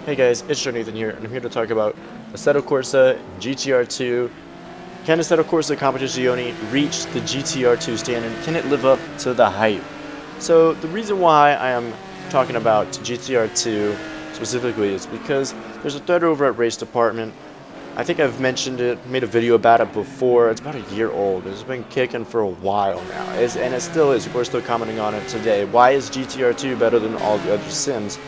Hey guys, it's Nathan here, and I'm here to talk about Assetto Corsa GTR2. Can Assetto Corsa Competizione reach the GTR2 standard? Can it live up to the hype? So the reason why I am talking about GTR2 specifically is because there's a thread over at Race Department. I think I've mentioned it, made a video about it before. It's about a year old. It's been kicking for a while now, and it still is. We're still commenting on it today. Why is GTR2 better than all the other sims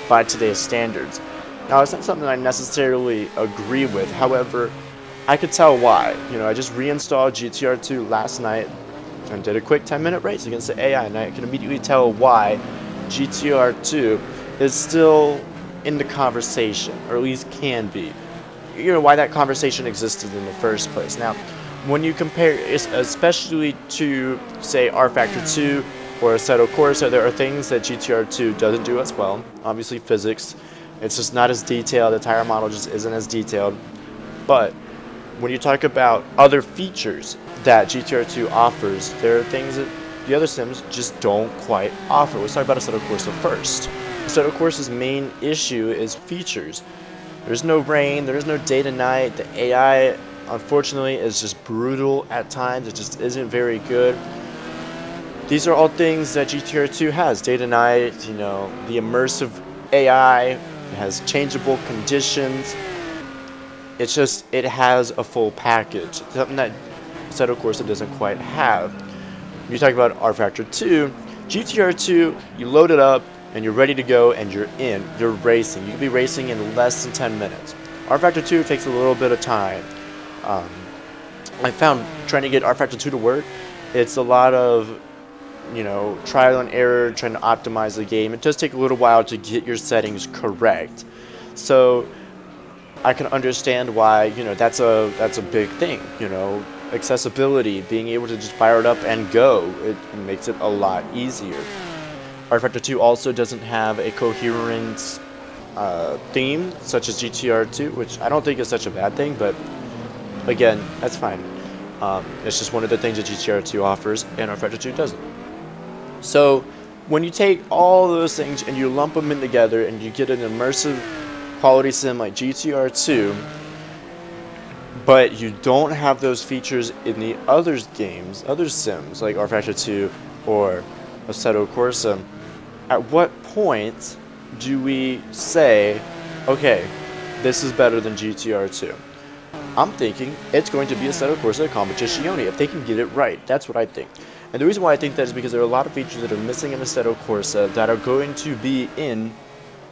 by today's standards? Now, it's not something I necessarily agree with. However, I could tell why. I just reinstalled GTR2 last night and did a quick 10-minute race against the AI, and I can immediately tell why GTR2 is still in the conversation, or at least can be. Why that conversation existed in the first place. Now, when you compare, especially to, say, R Factor 2 or Assetto Corsa, there are things that GTR2 doesn't do as well. Obviously, physics. It's just not as detailed. The tire model just isn't as detailed. But when you talk about other features that GTR2 offers, there are things that the other sims just don't quite offer. Let's talk about Assetto Corsa first. Assetto Corsa's main issue is features. There's no rain, there's no day to night. The AI, unfortunately, is just brutal at times. It just isn't very good. These are all things that GTR2 has. Day to night, the immersive AI, it has changeable conditions. It's just, it has a full package. Something that Assetto Corsa doesn't quite have. When you talk about R Factor 2, GTR2, you load it up, and you're ready to go, and you're racing. You can be racing in less than 10 minutes. R Factor 2 takes a little bit of time. I found trying to get R Factor 2 to work, it's a lot of, trial and error, trying to optimize the game. It does take a little while to get your settings correct. So I can understand why, that's a big thing, accessibility, being able to just fire it up and go. It makes it a lot easier. R Factor 2 also doesn't have a coherent theme, such as GTR2, which I don't think is such a bad thing, but again, that's fine. It's just one of the things that GTR2 offers, and R Factor 2 doesn't. So, when you take all those things and you lump them in together and you get an immersive quality sim like GTR2, but you don't have those features in the other games, other sims, like R Factor 2 or Assetto Corsa, at what point do we say, okay, this is better than GTR2? I'm thinking it's going to be Assetto Corsa Competizione if they can get it right. That's what I think. And the reason why I think that is because there are a lot of features that are missing in Assetto Corsa that are going to be in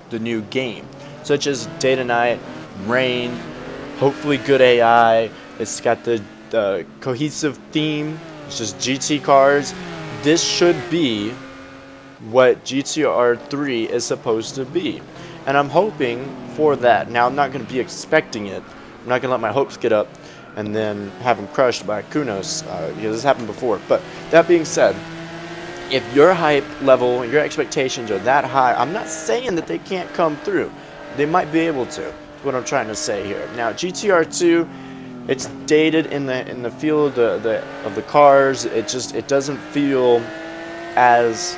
the new game, such as day to night, rain, hopefully good AI. It's got the cohesive theme. It's just GT cars. This should be what GTR3 is supposed to be, and I'm hoping for that. Now, I'm not going to be expecting it. I'm not going to let my hopes get up and then have them crushed by Kunos, because this happened before. But that being said, if your hype level, your expectations are that high, I'm not saying that they can't come through. They might be able to. That's what I'm trying to say here. Now, GTR2, it's dated in the feel of the cars. It doesn't feel as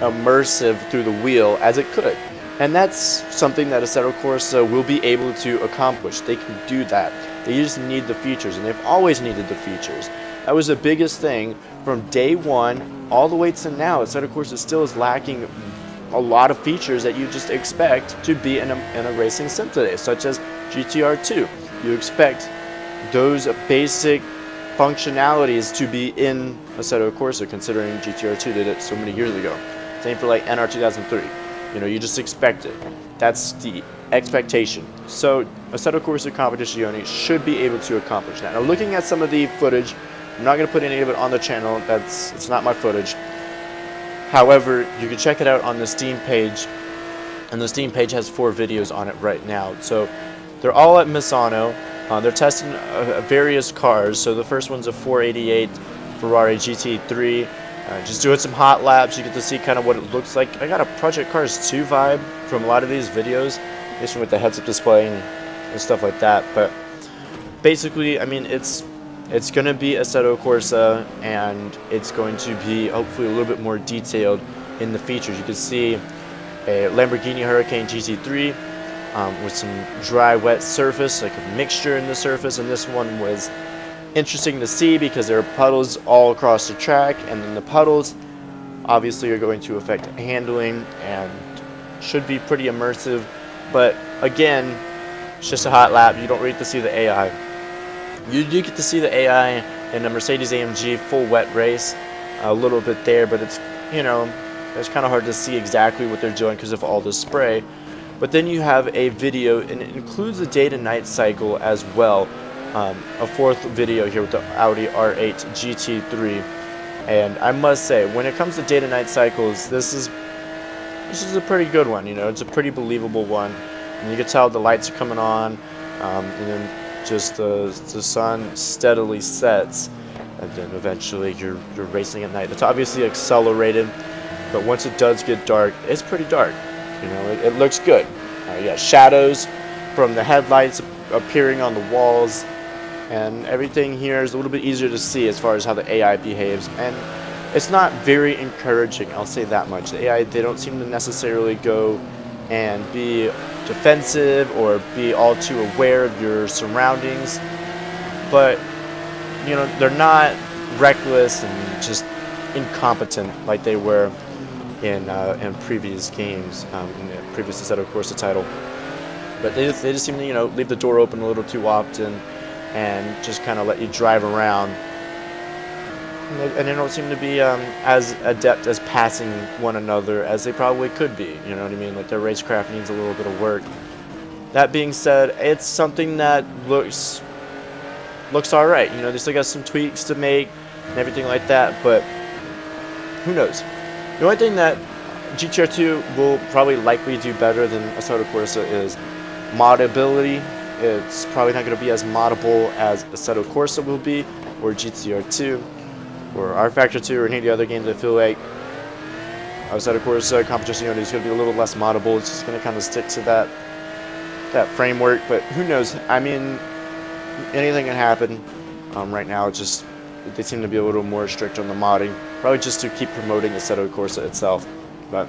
immersive through the wheel as it could, and that's something that Assetto Corsa will be able to accomplish. They can do that. They just need the features, and they've always needed the features. That was the biggest thing from day one all the way to now. Assetto Corsa still is lacking a lot of features that you just expect to be in a racing sim today, such as GTR2. You expect those basic functionalities to be in Assetto Corsa, considering GTR2 did it so many years ago. Same for like NR 2003. You just expect it. That's the expectation. So Assetto Corsa Competizione should be able to accomplish that. Now, looking at some of the footage, I'm not going to put any of it on the channel. It's not my footage. However, you can check it out on the Steam page, and the Steam page has 4 videos on it right now. So they're all at Misano. They're testing various cars. So the first one's a 488 Ferrari GT3. Just doing some hot laps. You get to see kind of what it looks like. I got a Project Cars 2 vibe from a lot of these videos, just with the heads-up display and stuff like that. But basically, I mean, it's going to be Assetto Corsa, and it's going to be hopefully a little bit more detailed in the features. You can see a Lamborghini Hurricane GT3. with some dry, wet surface, like a mixture in the surface. And this one was interesting to see because there are puddles all across the track, and then the puddles obviously are going to affect handling and should be pretty immersive. But again, it's just a hot lap. You don't really get to see the AI. You do get to see the AI in a Mercedes-AMG full wet race a little bit there, but it's, you know, it's kind of hard to see exactly what they're doing because of all the spray. But then you have a video, and it includes a day to night cycle as well. A fourth video here with the Audi R8 GT3. And I must say, when it comes to day to night cycles, this is a pretty good one. You know, it's a pretty believable one. And you can tell the lights are coming on, and then just the sun steadily sets, and then eventually you're racing at night. It's obviously accelerated, but once it does get dark, it's pretty dark. You know, it looks good. You got shadows from the headlights appearing on the walls, and everything here is a little bit easier to see as far as how the AI behaves. And it's not very encouraging, I'll say that much. The AI, they don't seem to necessarily go and be defensive or be all too aware of your surroundings, but you know, they're not reckless and just incompetent like they were in previous games, in the previous Assetto Corsa title. But they just seem to, you know, leave the door open a little too often and just kind of let you drive around. And they don't seem to be as adept as passing one another as they probably could be. You know what I mean? Like, their racecraft needs a little bit of work. That being said, it's something that looks alright. You know, they still got some tweaks to make and everything like that, but who knows? The only thing that GTR2 will probably likely do better than Assetto Corsa is modability. It's probably not going to be as moddable as Assetto Corsa will be, or GTR2. Or R Factor 2, or any of the other games. I feel like Assetto Corsa Competizione is going to be a little less moddable. It's just going to kind of stick to that framework, but who knows? I mean, anything can happen. Right now, it's just they seem to be a little more strict on the modding, probably just to keep promoting Assetto Corsa itself. But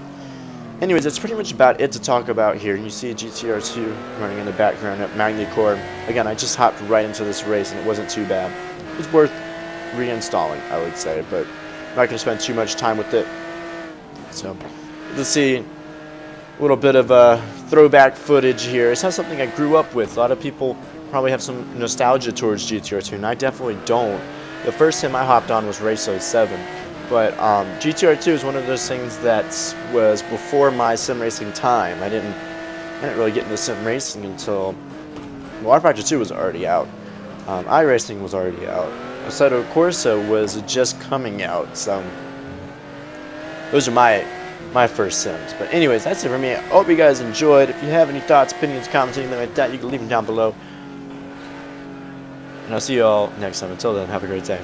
anyways, that's pretty much about it to talk about here. You see GTR2 running in the background at Magny-Cours. Again, I just hopped right into this race, and it wasn't too bad. It's worth reinstalling, I would say, but I'm not going to spend too much time with it. So let's see a little bit of throwback footage here. It's not something I grew up with. A lot of people probably have some nostalgia towards GTR2, and I definitely don't. The first time I hopped on was Race 07, but GTR2 is one of those things that was before my sim racing time. I didn't really get into sim racing until, well, R Factor 2 was already out. iRacing was already out. Assetto Corsa was just coming out, so those are my first sims. But anyways, that's it for me. I hope you guys enjoyed. If you have any thoughts, opinions, comments, anything like that, you can leave them down below. And I'll see you all next time. Until then, have a great day.